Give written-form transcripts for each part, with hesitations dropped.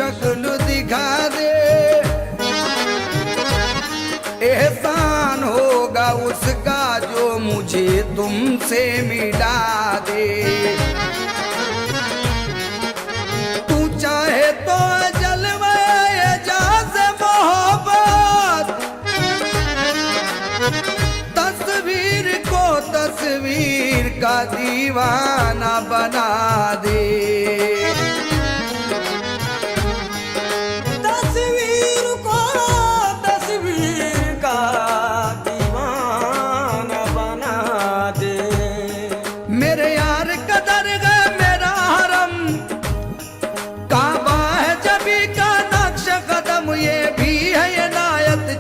शक्ल दिखा दे, एहसान होगा उसका जो मुझे तुमसे मिला दे। तू चाहे तो जलवाए जैसे मोहब्बत, तस्वीर को तस्वीर का दीवाना बना दे।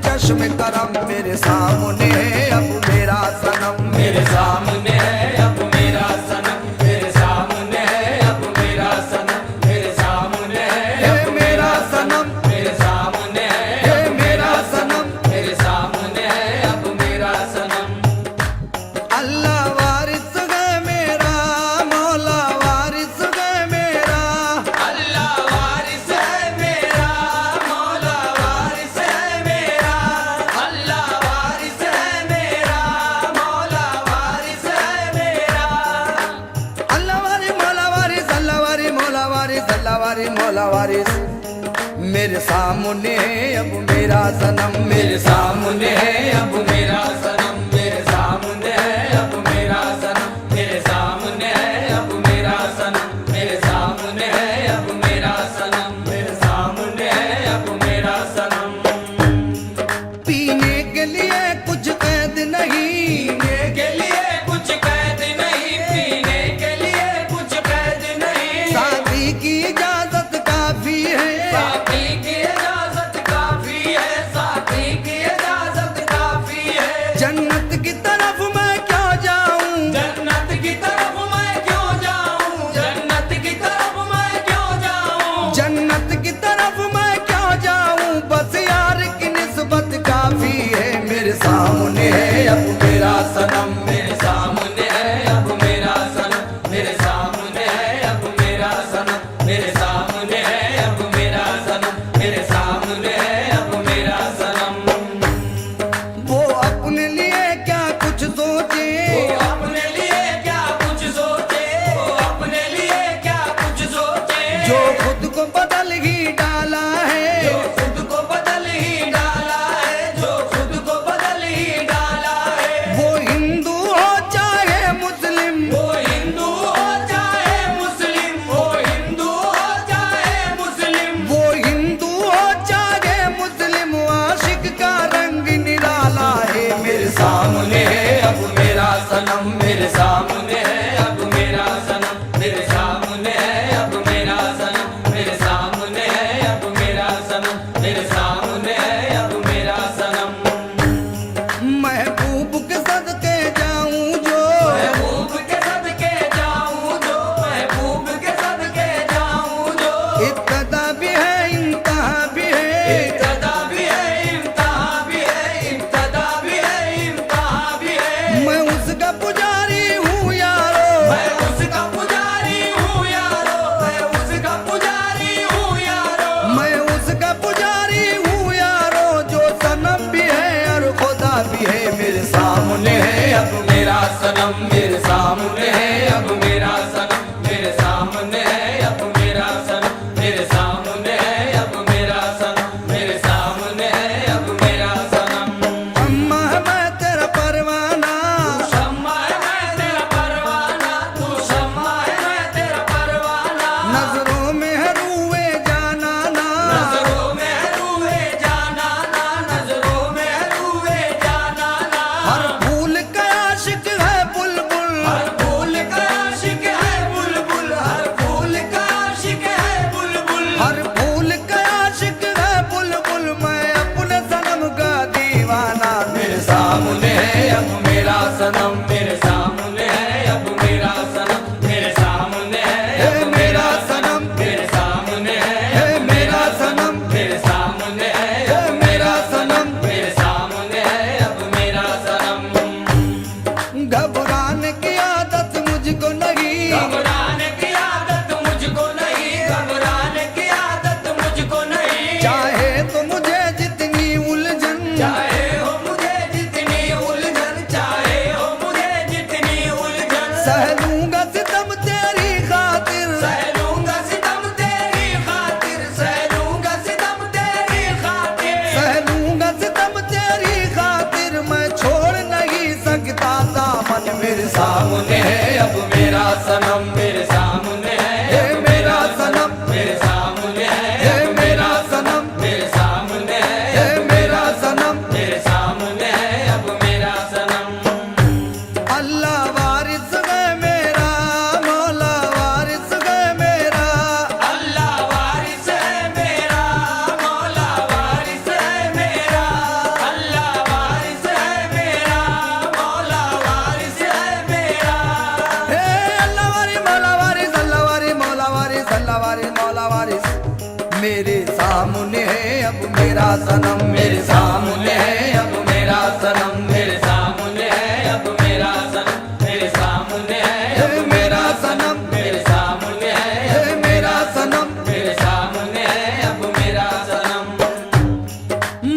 चश्मे करम मेरे सामने है अब मेरा सनम, मेरे सामने है अब मेरा सनम, मेरे सामने है अब मेरा सनम, मेरे सामने है मेरा सनम, मेरे सामने है मेरा सनम, मेरे सामने है अब मेरा सनम। अल्लाह वारिस है मेरा, मौला वारिस है मेरा, अल्लाह वारिस है मेरा, मौला वारिस है मेरा, अल्लाह वारिस है मेरा, मौला वारिस है मेरा। अल्लाह वारी मौला वारिस, अल्लाह वारी मौला वारिस, अल्लाह वारी मौला वारिस। मेरे सामने है अब मेरा सनम, मेरे सामने है अब मेरा सनम, मेरे सामने है अब मेरा सनम, मेरे सामने है अब मेरा सनम, मेरे सामने है अब मेरा सनम, मेरे सामने है अब मेरा सनम। पीने के लिए कुछ कैद नहीं, पीने के लिए कुछ कैद नहीं, पीने के लिए कुछ कैद नहीं, शादी की इजाजत काफी है, साथी की इजाजत काफी है, साथी की इजाजत काफी है। जन्नत की तरफ मैं क्यों जाऊं, जन्नत की तरफ मैं क्यों जाऊं, जन्नत की तरफ मैं क्यों जाऊं, जन्नत की तरफ मैं क्यों जाऊं, बस यार की निस्बत काफी है। मेरे सामने है अब मेरा सनम, मेरे सामने है अब मेरा सनम, मेरे सामने है अब मेरा सनम, मेरे सामने है अब मेरा सनम, मेरे सामने है अब मेरा सनम। वो अपने लिए क्या कुछ सोचे, वो अपने लिए क्या कुछ सोचे, वो अपने लिए क्या कुछ सोचे, जो खुद को बदल ही डाला है, जो खुद को बदल ही डाला है, जो खुद को बदल ही डाला है। वो हिंदू हो चाहे मुस्लिम, वो हिंदू हो चाहे मुस्लिम, वो हिंदू हो चाहे मुस्लिम, वो हिंदू हो चाहे मुस्लिम, आशिक का रंग निराला है। मेरे सामने है अब मेरा सनम, मेरे सामने है अब मेरा सनम, मेरे सामने है अब मेरा सनम, मेरे सामने है अब मेरा सनम, मेरे सामने है अब मेरा सनम। महबूब के सदके जाऊं जो, महबूब के सदके जाऊं जो, महबूब के सदके जाऊं जो, इब्तदा भी है इंतहा भी है, इब्तदा भी है इम्तिहा भी है, इब्तदा भी है इम्तिहा भी है। मैं उसका पुजारी हूँ यारो, मैं उसका पुजारी हूँ यारो, मैं उसका पुजारी हूँ यारो, मैं उसका पुजारी हूँ यारो, जो सनम भी है और खुदा भी है। मेरे सामने है अब मेरा सनम, मेरे सामने है अब मेरा सनम, मेरे सामने है अब मेरा सनम, मेरे सामने है अब मेरा सनम, मेरे सामने है अब मेरा सनम। अम्मा मैं तेरा परवाना, तू शम्मा है मैं तेरा परवाना, तू शम्मा है मैं तेरा परवाना, नजरों में है रूए जाना ना, नजरों में रूहे जाना ना, नजरों में रूहे जाना ना। हर फूल का आशिक है बुलबुल, हर फूल का आशिक है बुलबुल, हर फूल का आशिक है बुलबुल, हर फूल का आशिक है बुलबुल, मैं अपने सनम का दीवाना। मेरे सामने है अब मेरा सनम, मेरे सामने है अब मेरा सनम, मेरे सामने है अब मेरा सनम, सनम मेरे सामने है अब मेरा सनम मेरे सामने है अब मेरा सनम मेरे सामने है अब मेरा सनम मेरे सामने है मेरा सनम मेरे सामने है अब मेरा सनम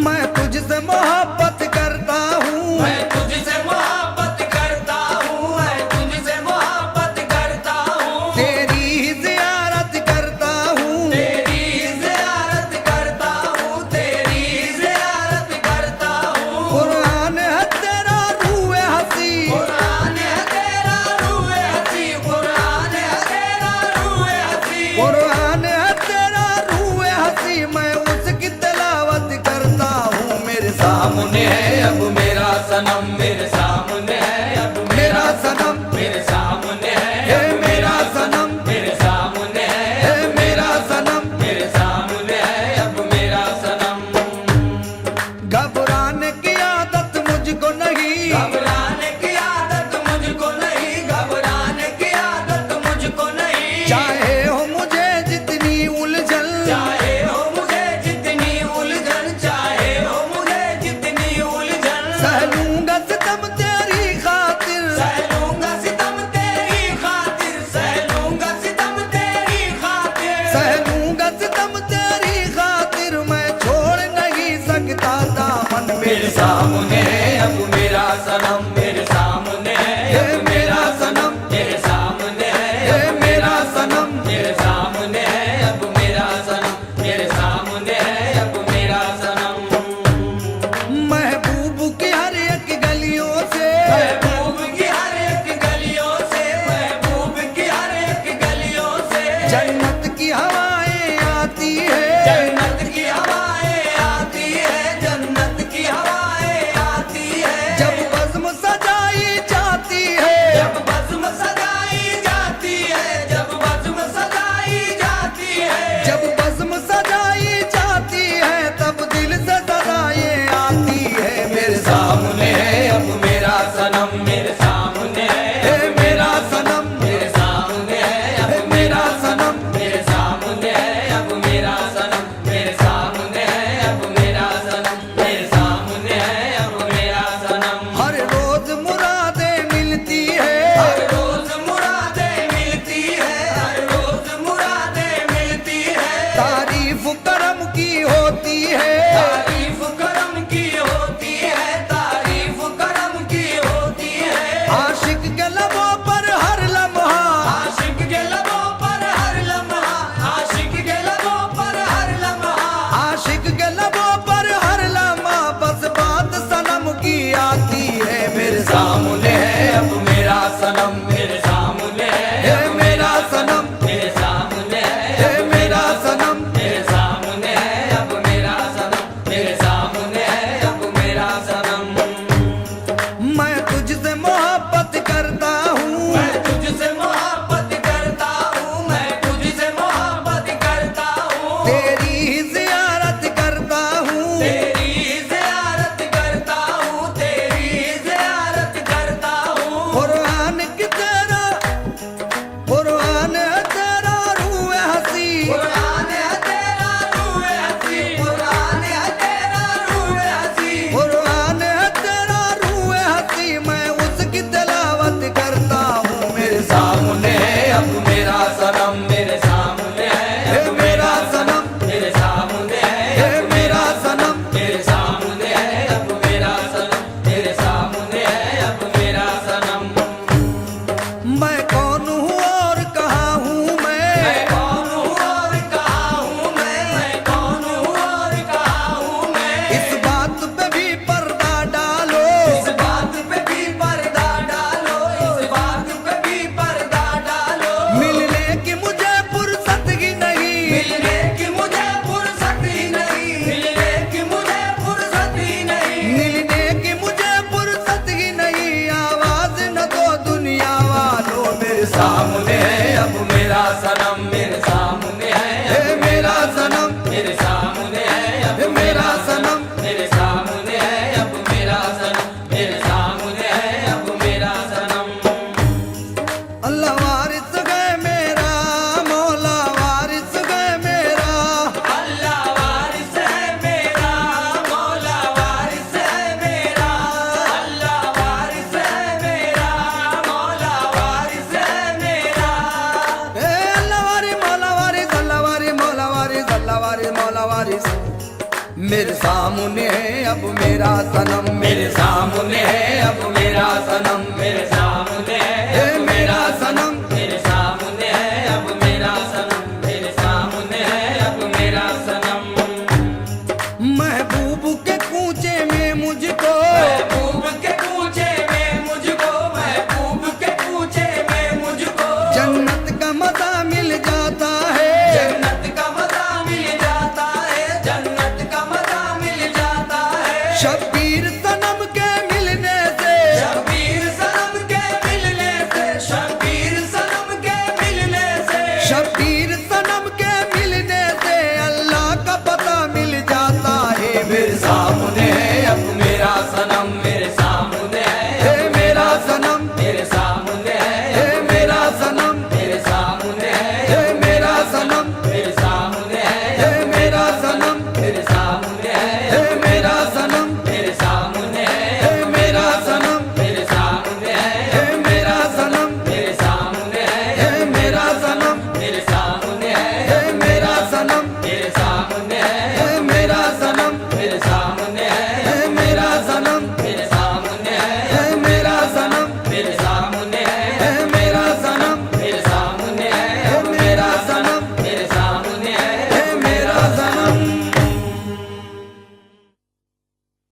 मैं तुझसे मोहब्बत करता हूँ मैं तुझसे मोहब्बत करता हूँ मैं तुझसे मोहब्बत करता हूँ तेरी ही ज़ियारत करता हूँ तेरी ज़ियारत करता हूँ तेरी ज़ियारत करता हूँ कुरान है तेरा रूए हंसी कुरान है तेरा रूए हंसी कुरान है तेरा रूए हंसी कुरान है तेरा रूए हंसी मैं उसकी तिलावत करता हूँ मेरे सामने है अब मेरा सनम मेरे सामने है अब मेरा सनम मेरे सामने है है मेरा सनम मेरे सामने है है मेरा सनम मेरे सामने है अब मेरा सनम घबराने की आदत मुझको नहीं घबराने की आदत मुझको नहीं घबराने की आदत मुझको नहीं चाहे हो मुझे जितनी उलझन चाहे हो मुझे जितनी उलझन चाहे हो मुझे जितनी उलझन सह लूंगा सितम तेरी खातिर सह लूंगा सितम तेरी खातिर सह लूंगा सितम तेरी खातिर सह लूंगा सितम तेरी खातिर मैं छोड़ नहीं सकता दामन मेरे सामने है अब मेरा सनम मेरे सामने है है अब मेरा सनम मेरे सामने है है मेरा सनम मेरे सामने है अब मेरा सनम मेरे सामने है अब मेरा सनम महबूब की हर एक गलियों से महबूब की हर एक गलियों से महबूब की हर एक गलियों से जन्नत की हवाएं आती है जन्नत की हवाएं आती है जन्नत की हवाएं आती है जब बज़्म सजाई जाती है जब बज़्म सजाई जाती है जब बज़्म सजाई जाती है जब बज़्म सजाई जाती है तब दिल से सदाएं आती है मेरे सामने है अब मेरा सनम मेरे सामने है है मेरा सनम मेरे सामने है अब है मेरा सनम मेरे सामने है अब मेरा सनम मेरे सामने है अब मेरा सनम मेरे सामने है अब मेरा सनम हर रोज मुरादें मिलती है हर रोज मुरादें मिलती है हर रोज मुरादें मिलती है तारीफ करम की होती है तारीफ करम की होती है तारीफ करम की होती है आशिक के लबों पर हर लम्हा आशिक के लबों पर हर लम्हा आशिक के लबों पर हर लम्हा आशिक के लबों पर हर लम्हा बस बात सनम की आती है मेरे सामने है अब मेरा सनम मेरे सामने है मेरा सनम मेरे सामने है मेरा सनम मेरे सामने है अब मेरा सनम मेरे सामने है अब मेरा सनम मैं तुझसे मोहब्बत करता हूँ मैं तुझसे मोहब्बत करता हूँ मैं तुझसे मोहब्बत करता हूँ तेरी ही ज़ियारत करता हूँ तेरी ज़ियारत करता हूँ तेरी ज़ियारत करता हूँ कुरान की तेरा कुरान है तेरा रूए हंसी कुरान है तेरा रूए हंसी कुरान है तेरा रूए हंसी कुरान है तेरा रूए हंसी मैं उसकी तिलावत करता हूँ मेरे सामने है अब मेरा सनम मेरे सामने है है मेरा सनम मेरे सामने है है मेरा सनम मेरे सामने है अब मेरा सनम मेरे सामने है अब मेरा सनम मैं कौन हूँ और कहाँ हूँ मैं कौन हूँ और कहाँ हूँ मैं कौन हूँ और कहाँ हूँ मैं इस बात पे भी पर्दा डालो इस बात पे भी पर्दा डालो इस बात पे भी पर्दा डालो मिलने की मुझे फुर्सत ही नहीं मिलने की मुझे फुर्सत ही नहीं मिलने की मुझे फुर्सत ही नहीं मिलने की मुझे फुर्सत ही नहीं आवाज न दो दुनिया वालों मेरे सामने है अब मेरा सनम मेरे सामने है मेरा सनम मेरे सामने है अब है मेरा सनम मेरे सामने है अब मेरा सनम मेरे सामने है अब मेरा सनम अल्लाह वारिस गए मेरा मौला वारिस गए मेरा अल्लाह वारिस है मेरा मेरे सामने है अब मेरा सनम, मेरे सामने है अब मेरा सनम, मेरे सामने